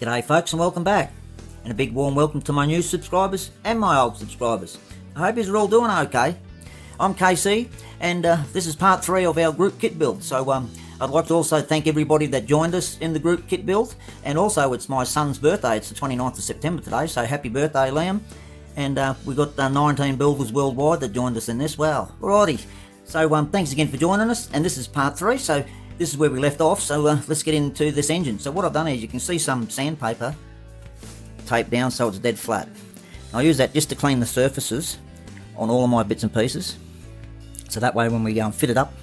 G'day folks and welcome back, and a big warm welcome to my new subscribers and my old subscribers. I hope you're all doing okay. I'm KC and this is part 3 of our group kit build, so I'd like to also thank everybody that joined us in the group kit build, and also it's my son's birthday. It's the 29th of September today, so happy birthday Liam. And we got 19 builders worldwide that joined us in this. Wow, alrighty, so thanks again for joining us, and this is part 3, so this is where we left off, so let's get into this engine. So what I've done is, you can see some sandpaper taped down so it's dead flat. I use that just to clean the surfaces on all of my bits and pieces, so that way when we fit it up,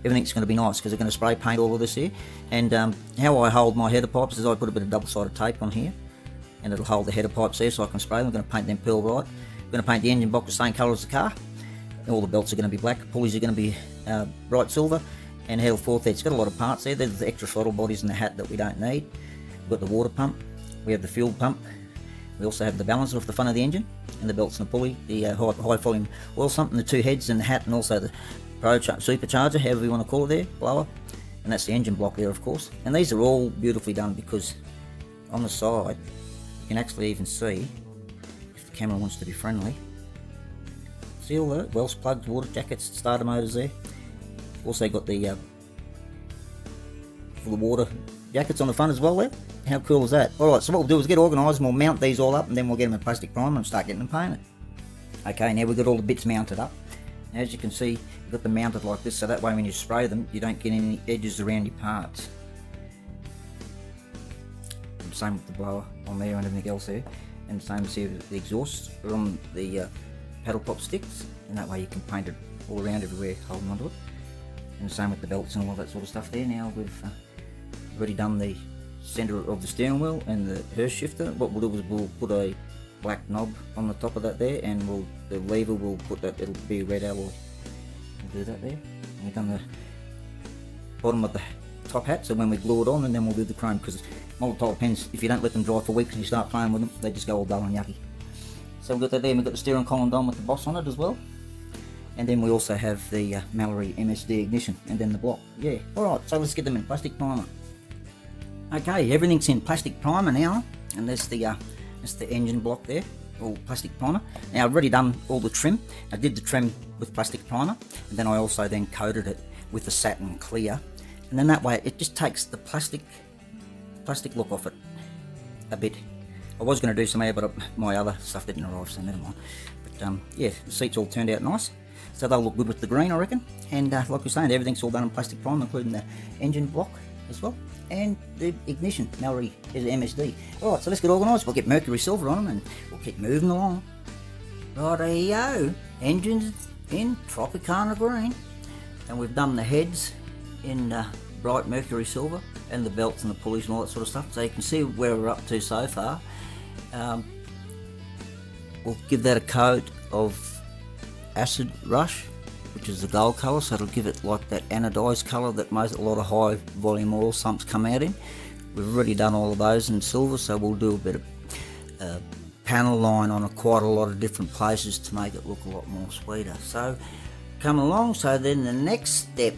everything's going to be nice, because we're going to spray paint all of this here. And how I hold my header pipes is I put a bit of double-sided tape on here, and it'll hold the header pipes there so I can spray them. I'm going to paint them pearl white. I'm going to paint the engine block the same colour as the car. All the belts are going to be black, pulleys are going to be bright silver, and head forth there. It's got a lot of parts there. There's the extra throttle bodies in the hat that we don't need. We've got the water pump, we have the fuel pump, we also have the balancer off the front of the engine, and the belts and the pulley, the high volume oil sump, and the 2 heads in the hat, and also the supercharger, however you want to call it there, blower, and that's the engine block there, of course. And these are all beautifully done, because on the side you can actually even see, if the camera wants to be friendly, see all that, wells plugs, water jackets, starter motors there. Also got the for the water jackets on the front as well there. How cool is that? Alright, so what we'll do is get organised and we'll mount these all up, and then we'll get them in plastic primer and start getting them painted. Okay, now we've got all the bits mounted up. As you can see, we've got them mounted like this, so that way when you spray them, you don't get any edges around your parts. And same with the blower on there and everything else there. And same as here with the exhausts are on the paddle pop sticks, and that way you can paint it all around everywhere, holding onto it. And the same with the belts and all that sort of stuff there. Now we've already done the centre of the steering wheel and the Hurst shifter. What we'll do is we'll put a black knob on the top of that there, and the lever we'll put that, it'll be red alloy. We'll do that there. And we've done the bottom of the top hat, so when we glue it on, and then we'll do the chrome, because multiple pens, if you don't let them dry for weeks and you start playing with them, they just go all dull and yucky. So we've got that there, and we've got the steering column done with the boss on it as well. And then we also have the Mallory MSD ignition, and then the block. Yeah, alright, so let's get them in plastic primer. Okay, everything's in plastic primer now, and there's the engine block there, all plastic primer. Now I've already done all the trim. I did the trim with plastic primer, and then I also then coated it with the satin clear, and then that way it just takes the plastic look off it a bit. I was going to do some air, but my other stuff didn't arrive, so never mind. But yeah, the seats all turned out nice. So they'll look good with the green, I reckon. And like we're saying, everything's all done in plastic primer, including the engine block as well, and the ignition. Mallory is MSD. Alright, so let's get organised. We'll get mercury silver on them, and we'll keep moving along. Rightio, engines in Tropicana green, and we've done the heads in bright mercury silver, and the belts and the pulleys and all that sort of stuff. So you can see where we're up to so far. We'll give that a coat of acid rush, which is the gold colour, so it'll give it like that anodised colour that a lot of high volume oil sumps come out in. We've already done all of those in silver, so we'll do a bit of panel line on quite a lot of different places to make it look a lot more sweeter. So come along. So then the next step,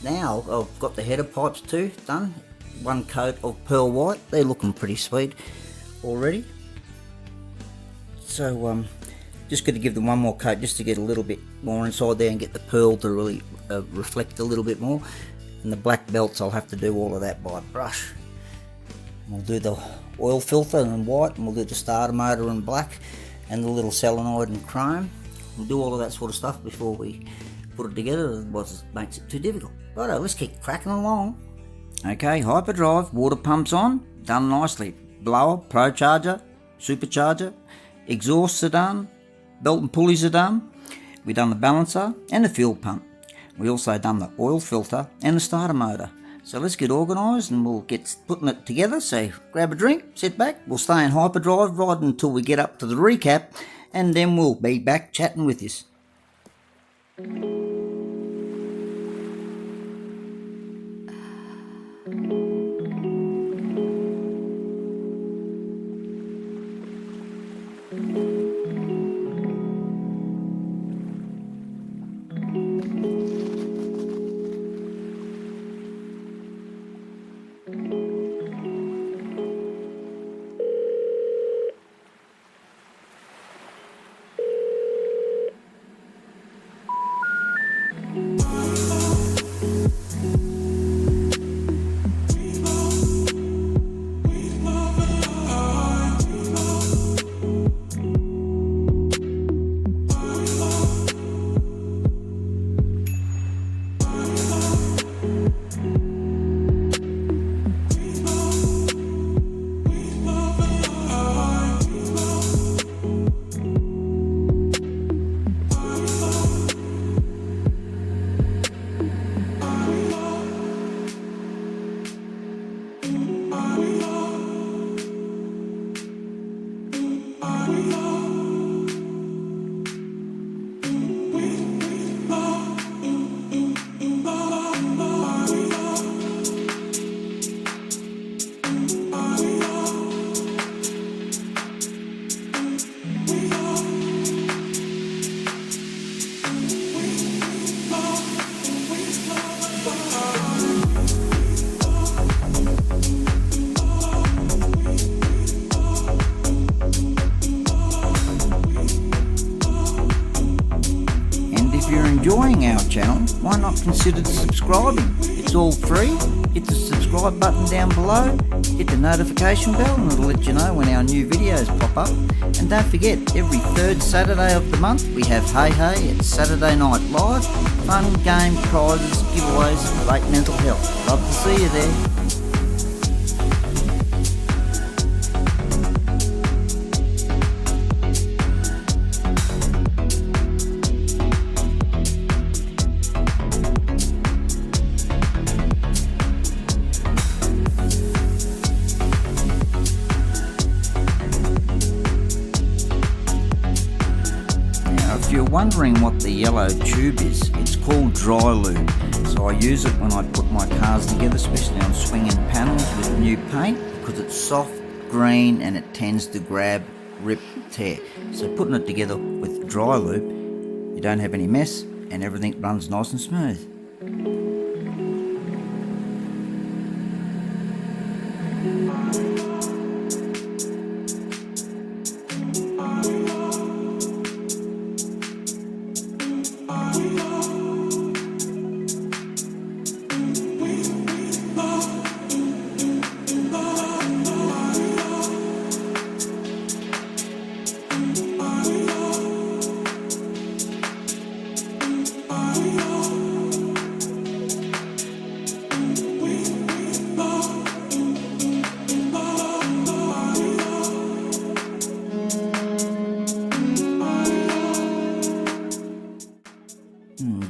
now I've got the header pipes too done, one coat of pearl white. They're looking pretty sweet already, so just got to give them one more coat just to get a little bit more inside there and get the pearl to really reflect a little bit more. And the black belts, I'll have to do all of that by brush. We'll do the oil filter in white, and we'll do the starter motor in black, and the little solenoid in chrome. We'll do all of that sort of stuff before we put it together, otherwise it makes it too difficult. Righto, let's keep cracking along. Okay, hyperdrive, water pumps on, done nicely. Blower, pro charger, supercharger, exhausts are done, belt and pulleys are done. We've done the balancer and the fuel pump. We also done the oil filter and the starter motor. So let's get organised and we'll get putting it together. So grab a drink, sit back, we'll stay in hyperdrive right until we get up to the recap, and then we'll be back chatting with you. enjoying our channel, why not consider subscribing? It's all free. Hit the subscribe button down below, hit the notification bell and it'll let you know when our new videos pop up. And don't forget, every third Saturday of the month we have Hey Hey, it's Saturday Night Live, fun, game, prizes, giveaways, great mental health. Love to see you there. If you're wondering what the yellow tube is, it's called dry lube. So I use it when I put my cars together, especially on swinging panels with new paint, because it's soft, green, and it tends to grab, rip, tear. So putting it together with dry lube, you don't have any mess and everything runs nice and smooth.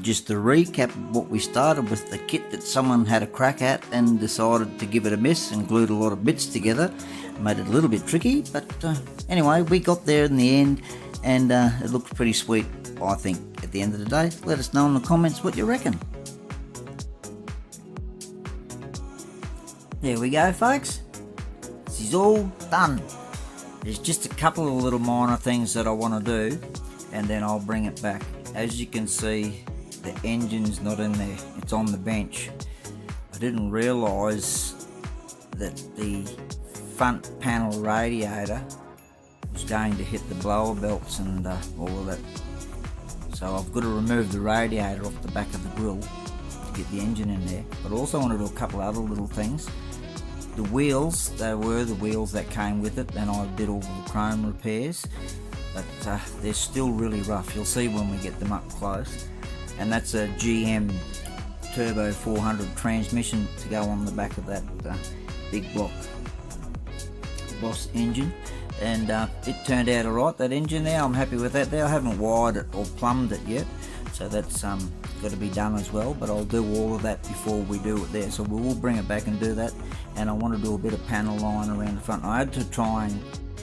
Just to recap what we started with, the kit that someone had a crack at and decided to give it a miss and glued a lot of bits together. Made it a little bit tricky, but anyway, we got there in the end and it looks pretty sweet, I think. At the end of the day, let us know in the comments what you reckon. There we go, folks. This is all done. There's just a couple of little minor things that I want to do and then I'll bring it back. As you can see, the engine's not in there, it's on the bench. I didn't realise that the front panel radiator was going to hit the blower belts and all of that. So I've got to remove the radiator off the back of the grill to get the engine in there. But I also want to do a couple of other little things. The wheels, they were the wheels that came with it, and I did all the chrome repairs. But they're still really rough. You'll see when we get them up close. And that's a GM Turbo 400 transmission to go on the back of that big block Boss engine. And it turned out alright, that engine there. I'm happy with that there. I haven't wired it or plumbed it yet, so that's got to be done as well, but I'll do all of that before we do it there. So we will bring it back and do that. And I want to do a bit of panel line around the front. I had to try and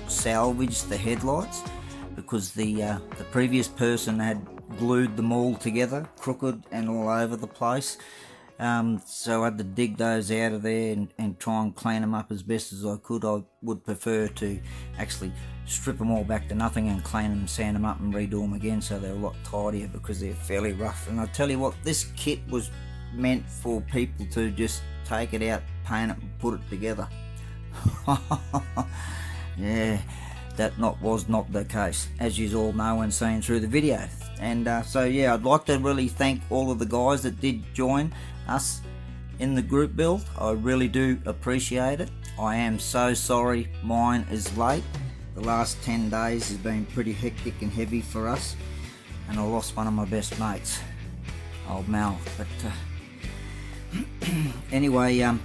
salvage the headlights because the previous person had glued them all together, crooked and all over the place. So I had to dig those out of there and try and clean them up as best as I could. I would prefer to actually strip them all back to nothing and clean them, sand them up and redo them again so they're a lot tidier, because they're fairly rough. And I tell you what, this kit was meant for people to just take it out, paint it and put it together. Yeah, that was not the case, as you all know and seen through the video. And so yeah, I'd like to really thank all of the guys that did join us in the group build. I really do appreciate it. I am so sorry mine is late. The last 10 days has been pretty hectic and heavy for us, and I lost one of my best mates, old Mal. But anyway, I've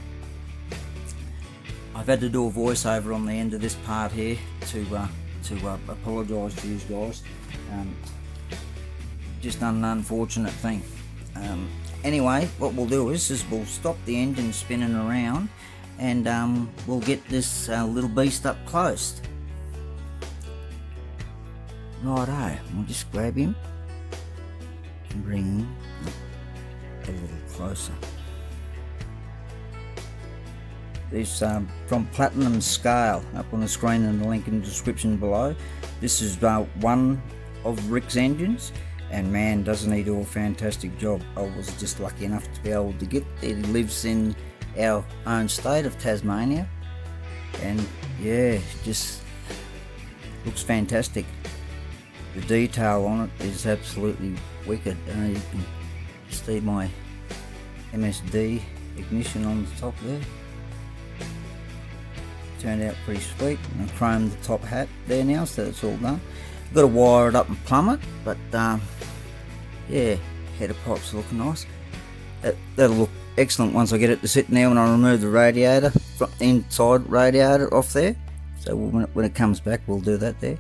had to do a voiceover on the end of this part here to apologise to you guys. Just an unfortunate thing. Anyway, what we'll do is we'll stop the engine spinning around and we'll get this little beast up close. Righto, we'll just grab him and bring him a little closer. This from Platinum Scale, up on the screen and the link in the description below. This is one of Rick's engines, and man, doesn't he do a fantastic job. I was just lucky enough to be able to get there. He lives in our own state of Tasmania, and yeah, just looks fantastic. the detail on it is absolutely wicked. You can see my MSD ignition on the top there. Turned out pretty sweet. And I chromed the top hat there now, so it's all done. Got to wire it up and plumb it, but yeah, header pipes looking nice. That'll look excellent once I get it to sit now and I remove the radiator, inside radiator off there. So when it comes back, we'll do that there.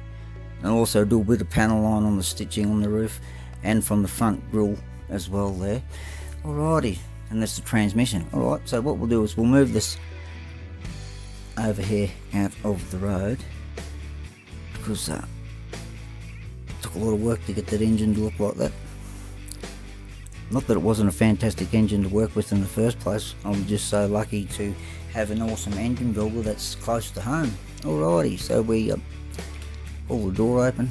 And also do a bit of panel line on the stitching on the roof and from the front grille as well there. Alrighty, and that's the transmission. Alright, so what we'll do is we'll move this over here out of the road, because it took a lot of work to get that engine to look like that. Not that it wasn't a fantastic engine to work with in the first place, I'm just so lucky to have an awesome engine builder that's close to home. Alrighty, so we pull the door open,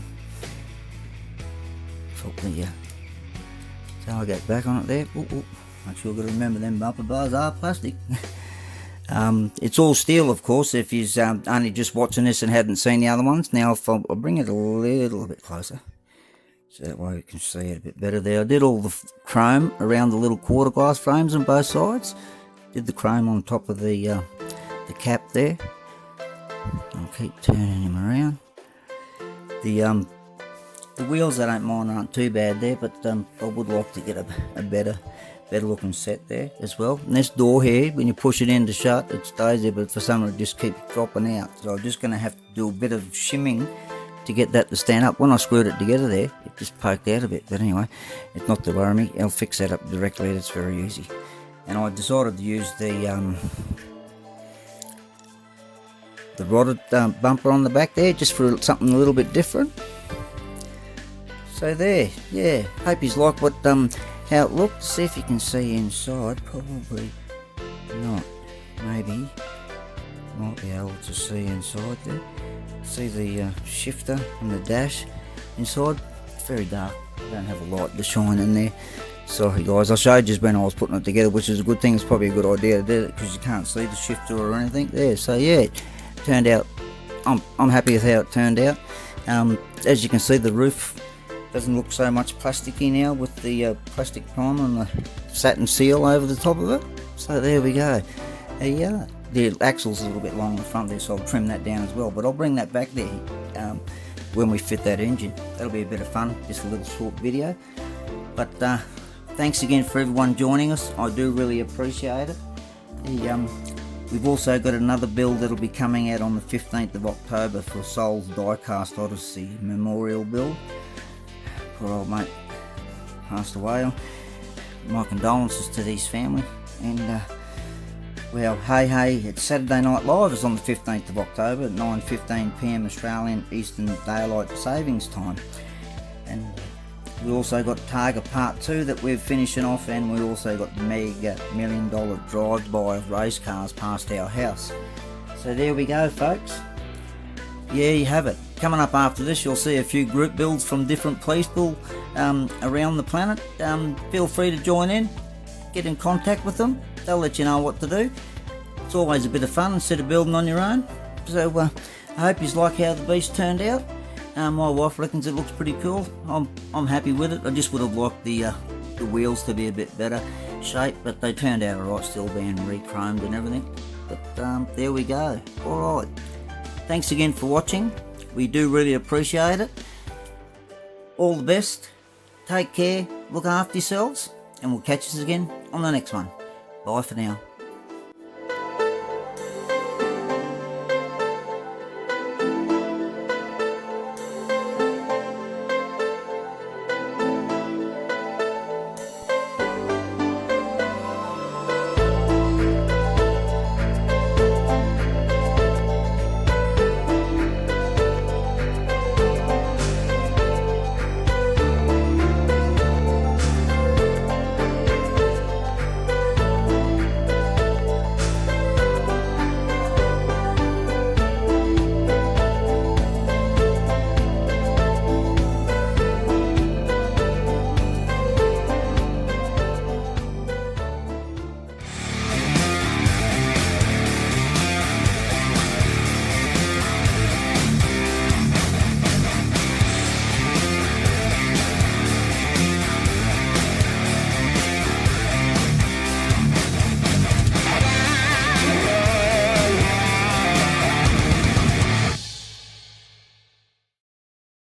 put the tailgate back on it there. Make sure you've got to remember them bumper bars are plastic. It's all steel, of course, if you're only just watching this and hadn't seen the other ones. Now if I'll bring it a little bit closer, so that way you can see it a bit better there. I did all the chrome around the little quarter glass frames on both sides. Did the chrome on top of the cap there. I'll keep turning him around. The wheels, I don't mind, aren't too bad there, but I would like to get a better looking set there as well. And this door here, when you push it in to shut, it stays there, but for some reason it just keeps dropping out. So I'm just going to have to do a bit of shimming to get that to stand up. When I screwed it together there, it just poked out a bit, but anyway, it's not to worry me. I'll fix that up directly. It's very easy. And I decided to use the rotted bumper on the back there, just for something a little bit different. So there, yeah, hope you like what how it looked. See if you can see inside. Probably not. Maybe might be able to see inside there. See the shifter and the dash inside. It's very dark. I don't have a light to shine in there. Sorry guys, I showed you when I was putting it together, which is a good thing. It's probably a good idea to do it because you can't see the shifter or anything there. So yeah, it turned out. I'm happy with how it turned out. As you can see, the roof doesn't look so much plasticky now with the plastic primer and the satin seal over the top of it. So there we go. Yeah, the axle's a little bit long in the front there, so I'll trim that down as well. But I'll bring that back there when we fit that engine. That'll be a bit of fun, just a little short video. But thanks again for everyone joining us. I do really appreciate it. We've also got another build that'll be coming out on the 15th of October for Soul's Die-Cast Odyssey Memorial build. Poor old mate passed away. My condolences to his family. And well, hey, it's Saturday Night Live. It's on the 15th of October at 9:15 PM Australian Eastern Daylight Savings Time. And we also got Targa Part 2 that we're finishing off, and we also got the mega $1 million drive-by of race cars past our house. So there we go, folks. Yeah, you have it. Coming up after this, you'll see a few group builds from different people around the planet. Feel free to join in, get in contact with them. They'll let you know what to do. It's always a bit of fun instead of building on your own. So I hope you like how the beast turned out. My wife reckons it looks pretty cool. I'm happy with it. I just would have liked the wheels to be a bit better shape, but they turned out alright, still being re-chromed and everything. But there we go. Alright. Thanks again for watching. We do really appreciate it. All the best. Take care. Look after yourselves. And we'll catch us again on the next one. Bye for now.